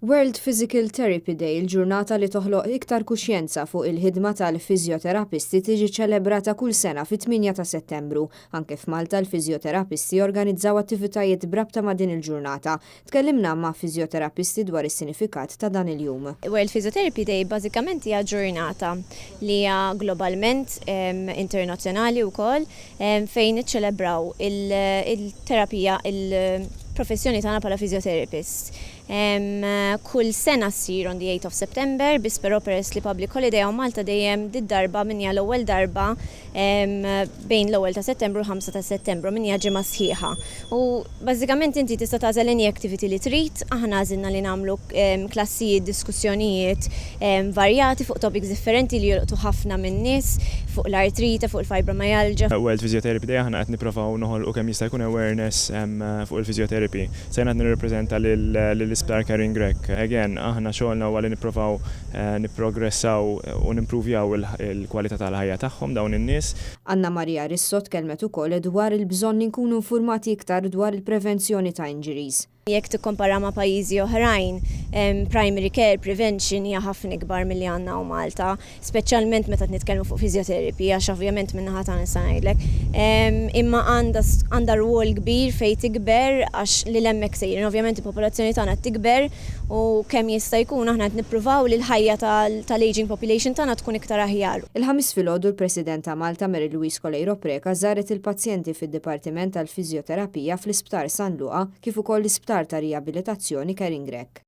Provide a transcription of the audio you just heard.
World Physical Therapy Day, il-ġurnata li toħloq iktar kuxjenza fuq il-ħidma tal-fizioterapisti tiġi ċelebrata kull sena fit-8 ta' Settembru. Anke f'Malta l-fizioterapisti organizzaw attivitajiet brabta ma' din il-ġurnata. Tkellimna ma' fizioterapisti dwar is-sinifikat ta' dan il-jum. World Physiotherapy Day bażikament hija ġurnata li hija globalment internazzjonali wkoll fejn iċċelebraw il-terapija il-professjoni tagħna bħala physiotherapist. Kull sena ssir on the 8th of September, biss però peress li public holiday għaw Malta dejjem darba min hija l-ewwel darba bejn l-ewwel ta' Settembru u 5 ta' Settembru min hija ġimgħa sħiħa. U bażikament inti tista' tagħżel any activity li trid, aħna għażilna li nagħmlu klassijiet, diskussjonijiet varjati fuq topics differenti li jolqtu ħafna min-nies fuq l-artrita, fuq il-fibromyalgia. World Physiotherapy Day aħna qed nippruvaw noħolqu kemm jista' jkun awareness fuq il-physiotherapy. Se qed nirrappreżenta lill-isptar Karin Grek. Again, aħna xogħolna huwa li nippruvaw nipprogressaw u nimpruvjaw il-kwalità tal-ħajja tagħhom dawn in-nies. Anna Maria Rissot kelmet ukoll dwar il-bżonn inkunu informati iktar dwar il-prevenzjoni ta' injuries. Jekk tikkompara ma' pajjiżi oħrajn, primary care prevention hija ħafna ikbar milli għandna u Malta, speċjalment meta nitkellmu fuq physiotherapy, għax ovvjament min-naħa tagħna nista' ngħidlek. Imma għandha rwol kbir fejn tikber għax lil hemmhekk sejrin. Ovvjament il-popolazzjoni tagħna tikber u kemm jista' jkun aħna qed nippruvaw li l-ħajja tal-aging population tagħna tkun iktar aħjar. Il-ħamis filgħodu l-President ta' Malta Mary Louise Colejro Preca żaret il-pazjenti fid-Dipartiment tal-Fiżjoterapija fl-Isptar San Luqa kif ukoll l-Isptar ta' Riabilitazzjoni Karin Grek.